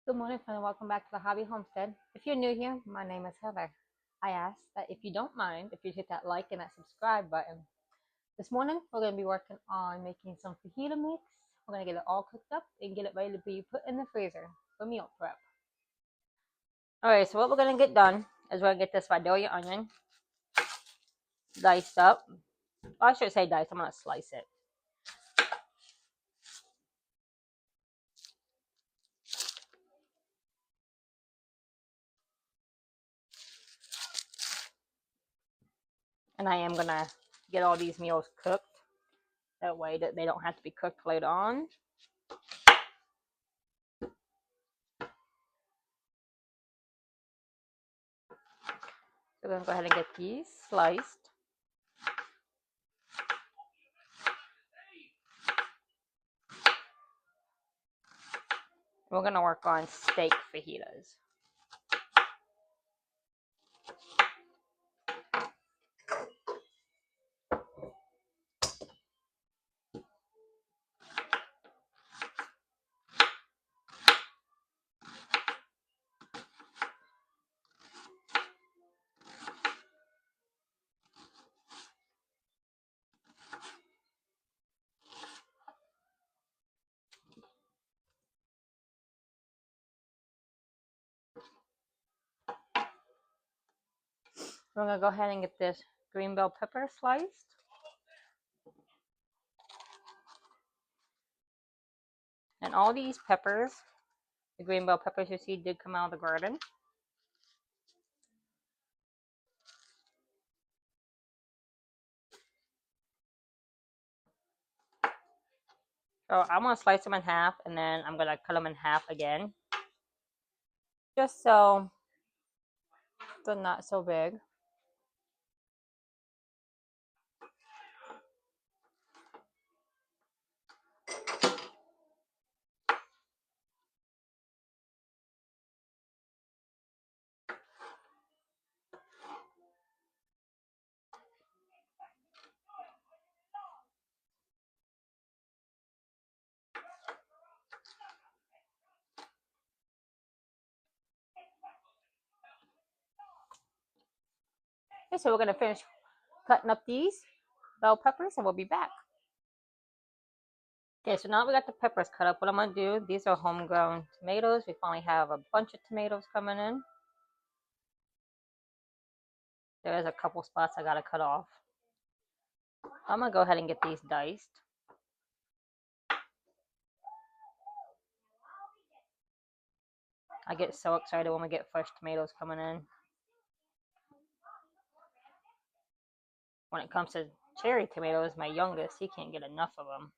Good morning, friend, and welcome back to the Hobby Homestead. If you're new here, my name is Heather. I ask that if you don't mind, if you hit that like and that subscribe button. This morning, we're going to be working on making some fajita mix. We're going to get it all cooked up and get it ready to be put in the freezer for meal prep. Alright, so what we're going to get done is we're going to get this Vidalia onion diced up. I should say diced, I'm going to slice it. And I am going to get all these meals cooked. That way that they don't have to be cooked later on. So we're going to go ahead and get these sliced. We're going to work on steak fajitas. We're going to go ahead and get this green bell pepper sliced. And all these peppers, the green bell peppers you see, did come out of the garden. So I'm going to slice them in half, and then I'm going to cut them in half again. Just so they're not so big. Okay, so we're going to finish cutting up these bell peppers, and we'll be back. Okay, so now we got the peppers cut up. What I'm going to do, these are homegrown tomatoes. We finally have a bunch of tomatoes coming in. There is a couple spots I got to cut off. I'm going to go ahead and get these diced. I get so excited when we get fresh tomatoes coming in. When it comes to cherry tomatoes, my youngest, he can't get enough of them.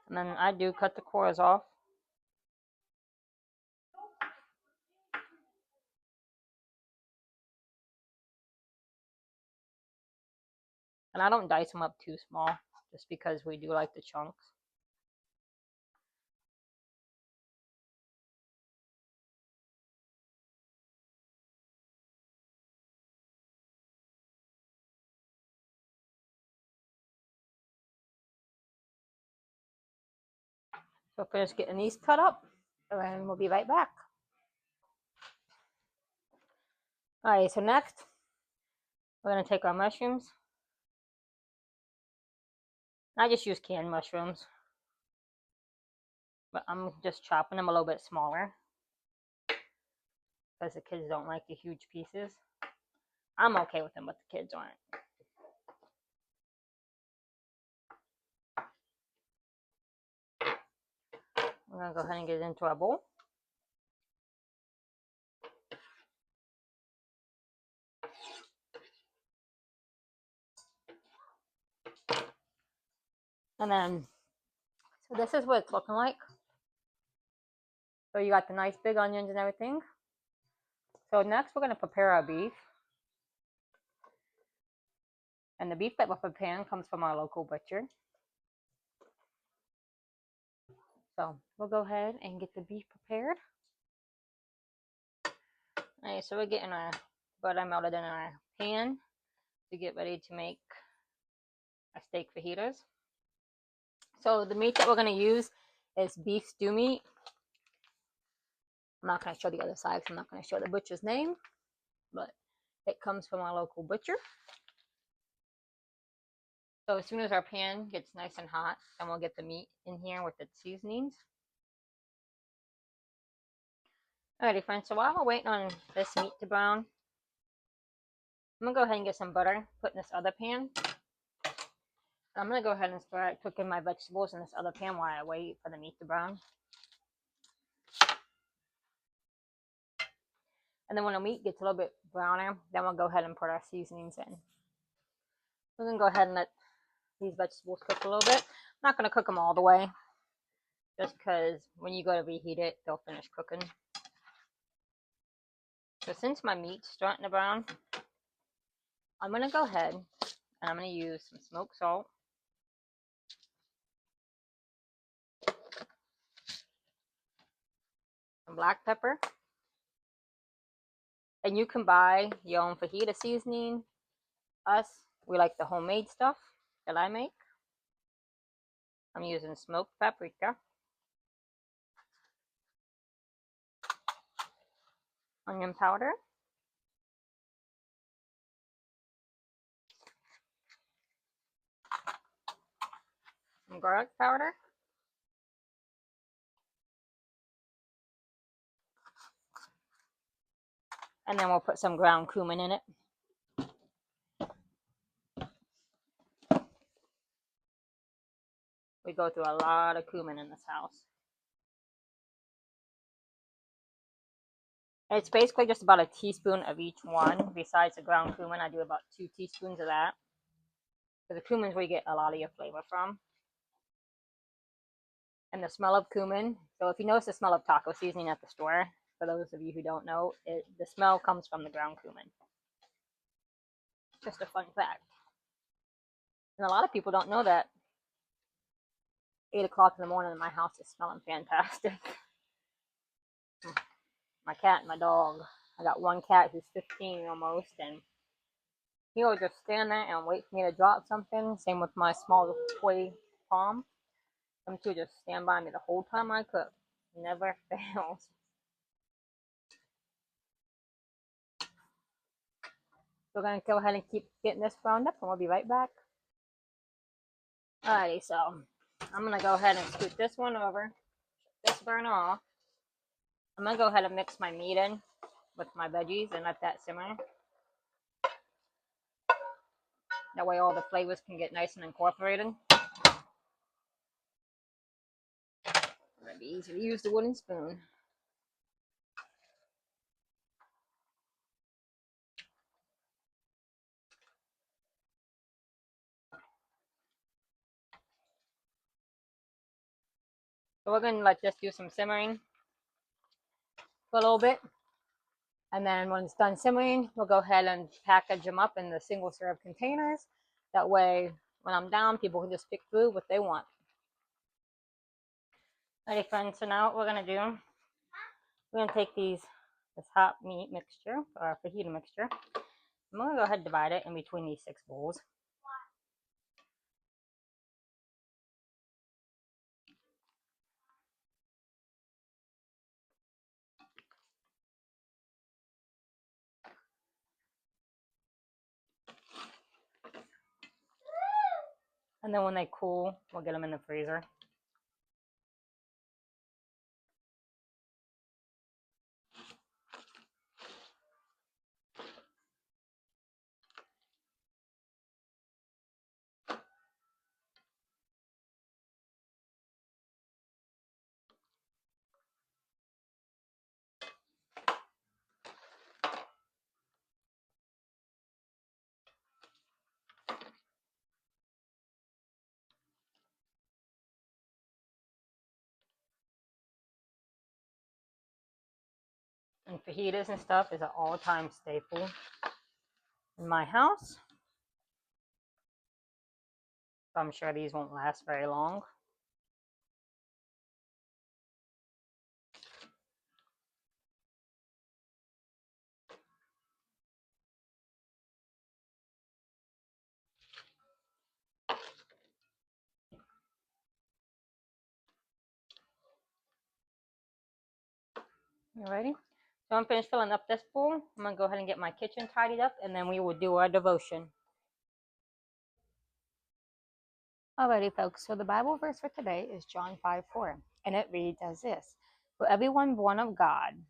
And then I do cut the cores off. And I don't dice them up too small, just because we do like the chunks. So finish getting these cut up, and we'll be right back. Alright, so next, we're going to take our mushrooms. I just use canned mushrooms, but I'm just chopping them a little bit smaller, because the kids don't like the huge pieces. I'm okay with them, but the kids aren't. We're going to go ahead and get it into our bowl. And then, so this is what it's looking like. So you got the nice big onions and everything. So next we're going to prepare our beef. And the beef that we're preparing comes from our local butcher. So we'll go ahead and get the beef prepared. Alright, so we're getting our butter melted in our pan to get ready to make our steak fajitas. So the meat that we're going to use is beef stew meat. I'm not going to show the other side because I'm not going to show the butcher's name, but it comes from our local butcher. So as soon as our pan gets nice and hot, then we'll get the meat in here with its seasonings. Alrighty friends, so while we're waiting on this meat to brown, I'm going to go ahead and get some butter, put in this other pan. I'm going to go ahead and start cooking my vegetables in this other pan while I wait for the meat to brown. And then when the meat gets a little bit browner, then we'll go ahead and put our seasonings in. We're going to go ahead and let these vegetables cook a little bit. I'm not going to cook them all the way, just because when you go to reheat it, they'll finish cooking. So since my meat's starting to brown, I'm going to go ahead and I'm going to use some smoked salt, some black pepper, and you can buy your own fajita seasoning. We like the homemade stuff that I make. I'm using smoked paprika, onion powder, some garlic powder, and then we'll put some ground cumin in it. We go through a lot of cumin in this house. It's basically just about a teaspoon of each one. Besides the ground cumin, I do about 2 teaspoons of that. Because the cumin is where you get a lot of your flavor from. And the smell of cumin. So if you notice the smell of taco seasoning at the store, for those of you who don't know, the smell comes from the ground cumin. Just a fun fact. And a lot of people don't know that 8 o'clock in the morning in my house is smelling fantastic. My cat and my dog. I got one cat who's 15 almost, and he'll just stand there and wait for me to drop something. Same with my small toy Tom. Them two just stand by me the whole time I cook. Never fails. We're going to go ahead and keep getting this browned up, and we'll be right back. Alrighty, so I'm going to go ahead and scoot this one over. This burn off. I'm going to go ahead and mix my meat in with my veggies and let that simmer. That way all the flavors can get nice and incorporated. It'll be easy to use the wooden spoon. So we're going to let this do some simmering for a little bit. And then when it's done simmering, we'll go ahead and package them up in the single serve containers. That way, when I'm down, people can just pick through what they want. Alright friends, so now what we're going to do, we're going to take this hot meat mixture, or fajita mixture. I'm going to go ahead and divide it in between these 6 bowls. And then when they cool, we'll get them in the freezer. And fajitas and stuff is an all-time staple in my house. So I'm sure these won't last very long. Alrighty. So I'm finished filling up this bowl. I'm gonna go ahead and get my kitchen tidied up, and then we will do our devotion. Alrighty, folks. So the Bible verse for today is John 5:4, and it reads as this: "For everyone born of God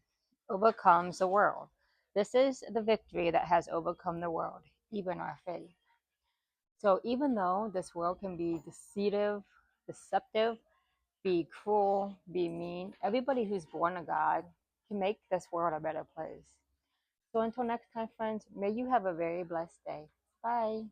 overcomes the world. This is the victory that has overcome the world, even our faith." So even though this world can be deceptive, be cruel, be mean, everybody who's born of God can make this world a better place. So until next time, friends, may you have a very blessed day. Bye.